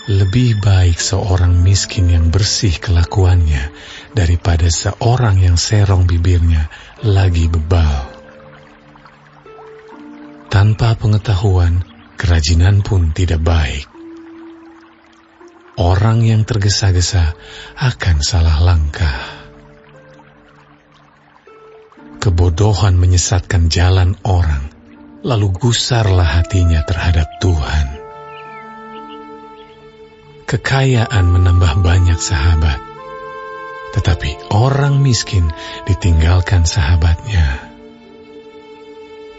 Lebih baik seorang miskin yang bersih kelakuannya daripada seorang yang serong bibirnya lagi bebal. Tanpa pengetahuan, kerajinan pun tidak baik. Orang yang tergesa-gesa akan salah langkah. Kebodohan menyesatkan jalan orang, lalu gusarlah hatinya terhadap Tuhan. Kekayaan menambah banyak sahabat, tetapi orang miskin ditinggalkan sahabatnya.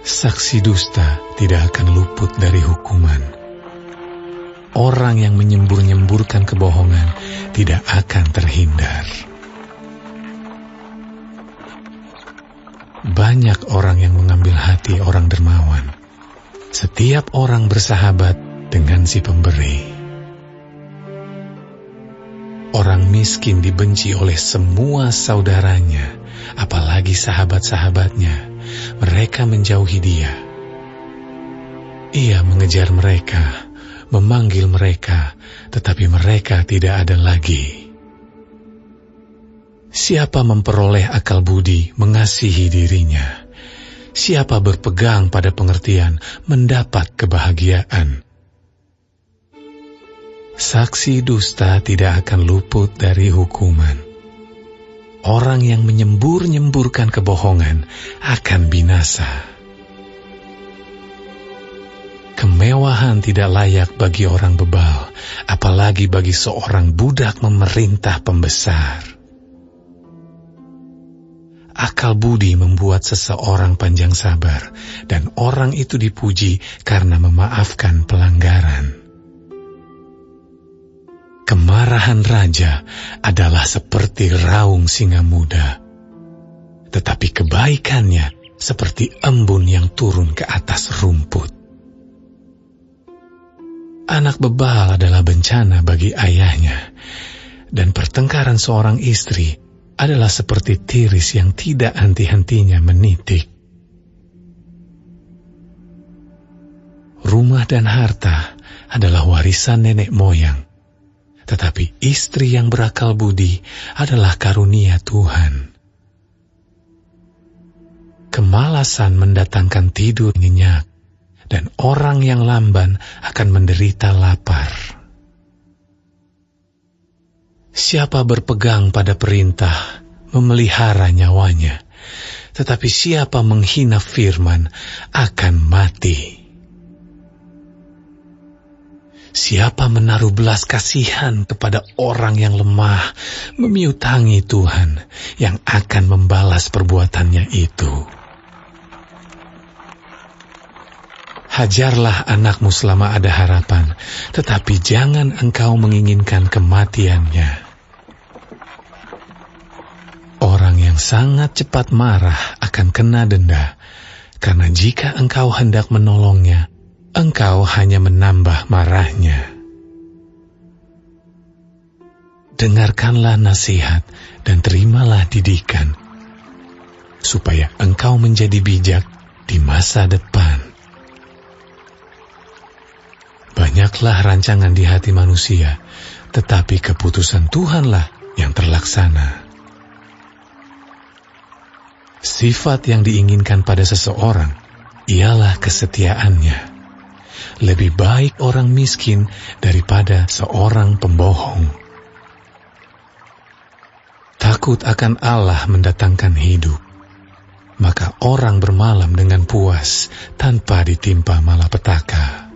Saksi dusta tidak akan luput dari hukuman. Orang yang menyembur-nyemburkan kebohongan tidak akan terhindar. Banyak orang yang mengambil hati orang dermawan. Setiap orang bersahabat dengan si pemberi. Orang miskin dibenci oleh semua saudaranya, apalagi sahabat-sahabatnya. Mereka menjauhi dia. Ia mengejar mereka, memanggil mereka, tetapi mereka tidak ada lagi. Siapa memperoleh akal budi mengasihi dirinya. Siapa berpegang pada pengertian mendapat kebahagiaan. Saksi dusta tidak akan luput dari hukuman. Orang yang menyembur-nyemburkan kebohongan akan binasa. Kemewahan tidak layak bagi orang bebal, apalagi bagi seorang budak memerintah pembesar. Akal budi membuat seseorang panjang sabar, dan orang itu dipuji karena memaafkan pelanggaran. Kemarahan raja adalah seperti raung singa muda, tetapi kebaikannya seperti embun yang turun ke atas rumput. Anak bebal adalah bencana bagi ayahnya, dan pertengkaran seorang istri adalah seperti tiris yang tidak henti-hentinya menitik. Rumah dan harta adalah warisan nenek moyang, tetapi istri yang berakal budi adalah karunia Tuhan. Kemalasan mendatangkan tidur nyenyak, dan orang yang lamban akan menderita lapar. Siapa berpegang pada perintah, memelihara nyawanya, tetapi siapa menghina firman akan mati. Siapa menaruh belas kasihan kepada orang yang lemah, memiutangi Tuhan yang akan membalas perbuatannya itu. Hajarlah anakmu selama ada harapan, tetapi jangan engkau menginginkan kematiannya. Orang yang sangat cepat marah akan kena denda, karena jika engkau hendak menolongnya, engkau hanya menambah marahnya. Dengarkanlah nasihat dan terimalah didikan, supaya engkau menjadi bijak di masa depan. Banyaklah rancangan di hati manusia, tetapi keputusan Tuhanlah yang terlaksana. Sifat yang diinginkan pada seseorang ialah kesetiaannya. Lebih baik orang miskin daripada seorang pembohong. Takut akan Allah mendatangkan hidup, maka orang bermalam dengan puas tanpa ditimpa malapetaka.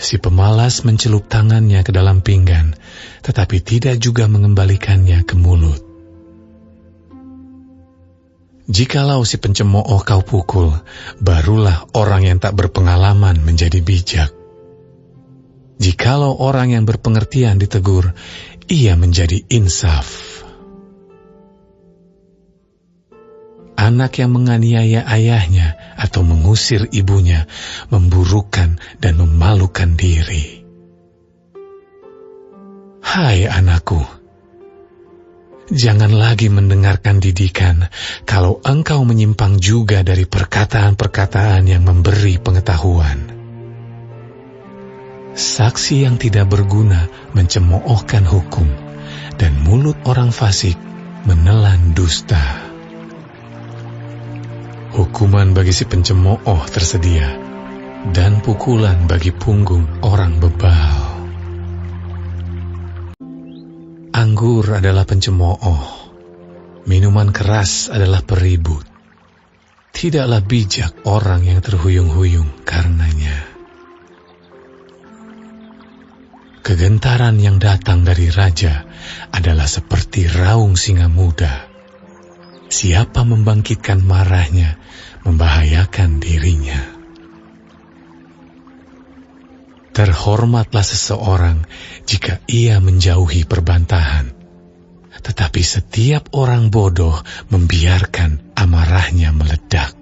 Si pemalas mencelup tangannya ke dalam pinggan, tetapi tidak juga mengembalikannya ke mulut. Jikalau si pencemooh kau pukul, barulah orang yang tak berpengalaman menjadi bijak. Jikalau orang yang berpengertian ditegur, ia menjadi insaf. Anak yang menganiaya ayahnya atau mengusir ibunya memburukkan dan memalukan diri. Hai anakku, jangan lagi mendengarkan didikan kalau engkau menyimpang juga dari perkataan-perkataan yang memberi pengetahuan. Saksi yang tidak berguna mencemoohkan hukum, dan mulut orang fasik menelan dusta. Hukuman bagi si pencemooh tersedia, dan pukulan bagi punggung orang bebal. Anggur adalah pencemooh, minuman keras adalah peribut. Tidaklah bijak orang yang terhuyung-huyung karenanya. Kegentaran yang datang dari raja adalah seperti raung singa muda. Siapa membangkitkan marahnya, membahayakan dirinya. Terhormatlah seseorang jika ia menjauhi perbantahan, tetapi setiap orang bodoh membiarkan amarahnya meledak.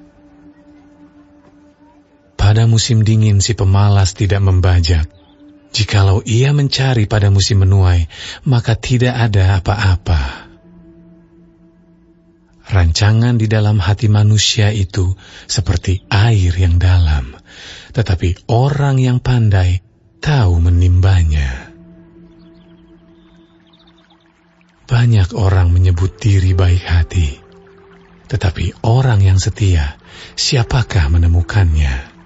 Pada musim dingin si pemalas tidak membajak. Jikalau ia mencari pada musim menuai, maka tidak ada apa-apa. Rancangan di dalam hati manusia itu seperti air yang dalam, tetapi orang yang pandai tahu menimbanya. Banyak orang menyebut diri baik hati, tetapi orang yang setia, siapakah menemukannya?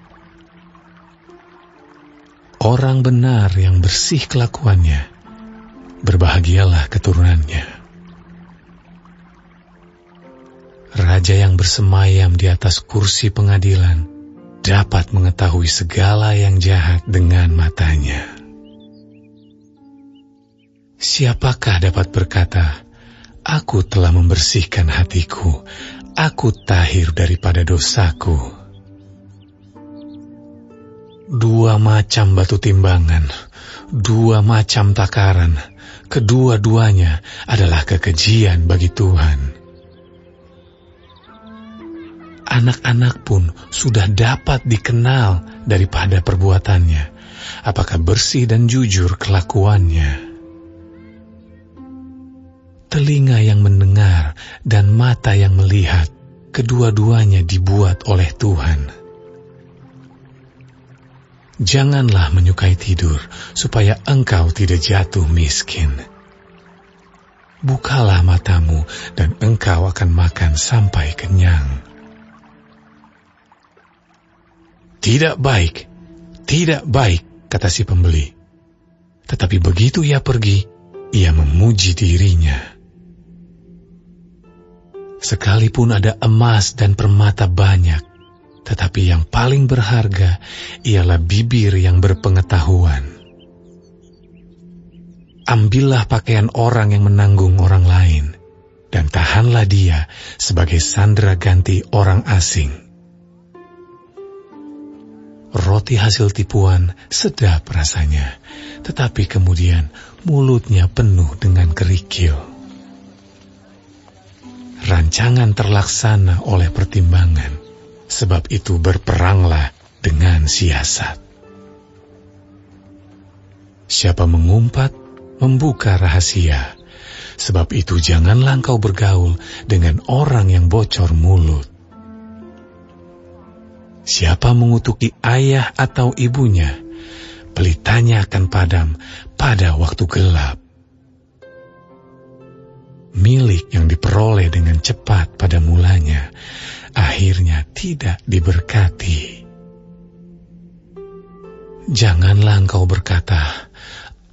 Orang benar yang bersih kelakuannya, berbahagialah keturunannya. Raja yang bersemayam di atas kursi pengadilan dapat mengetahui segala yang jahat dengan matanya. Siapakah dapat berkata, "Aku telah membersihkan hatiku, aku tahir daripada dosaku"? Dua macam batu timbangan, dua macam takaran, kedua-duanya adalah kekejian bagi Tuhan. Anak-anak pun sudah dapat dikenal daripada perbuatannya, apakah bersih dan jujur kelakuannya. Telinga yang mendengar dan mata yang melihat, kedua-duanya dibuat oleh Tuhan. Janganlah menyukai tidur, supaya engkau tidak jatuh miskin. Bukalah matamu, dan engkau akan makan sampai kenyang. Tidak baik, kata si pembeli. Tetapi begitu ia pergi, ia memuji dirinya. Sekalipun ada emas dan permata banyak, tetapi yang paling berharga ialah bibir yang berpengetahuan. Ambillah pakaian orang yang menanggung orang lain, dan tahanlah dia sebagai sandera ganti orang asing. Roti hasil tipuan sedap rasanya, tetapi kemudian mulutnya penuh dengan kerikil. Rancangan terlaksana oleh pertimbangan, sebab itu berperanglah dengan siasat. Siapa mengumpat, membuka rahasia. Sebab itu janganlah engkau bergaul dengan orang yang bocor mulut. Siapa mengutuki ayah atau ibunya, pelitanya akan padam pada waktu gelap. Milik yang diperoleh dengan cepat pada mulanya, akhirnya tidak diberkati. Janganlah engkau berkata,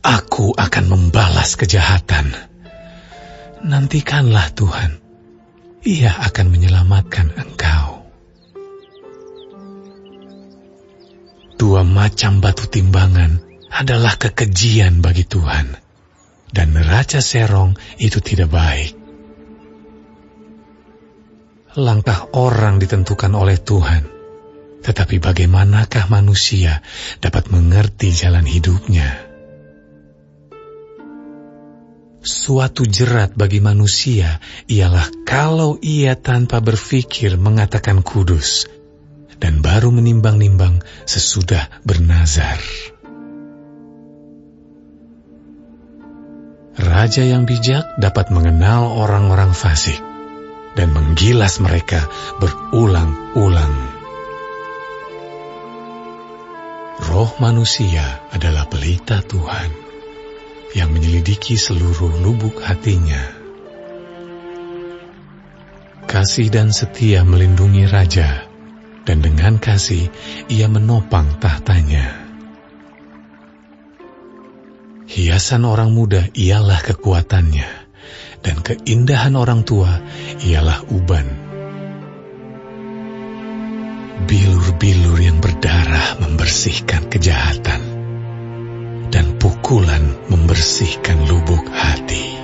"Aku akan membalas kejahatan." Nantikanlah Tuhan, Ia akan menyelamatkan engkau. Dua macam batu timbangan adalah kekejian bagi Tuhan, dan neraca serong itu tidak baik. Langkah orang ditentukan oleh Tuhan, tetapi bagaimanakah manusia dapat mengerti jalan hidupnya? Suatu jerat bagi manusia ialah kalau ia tanpa berfikir mengatakan kudus, dan baru menimbang-nimbang sesudah bernazar. Raja yang bijak dapat mengenal orang-orang fasik, dan menggilas mereka berulang-ulang. Roh manusia adalah pelita Tuhan yang menyelidiki seluruh lubuk hatinya. Kasih dan setia melindungi raja, dan dengan kasih ia menopang tahtanya. Hiasan orang muda ialah kekuatannya, dan keindahan orang tua ialah uban. Bilur-bilur yang berdarah membersihkan kejahatan, dan pukulan membersihkan lubuk hati.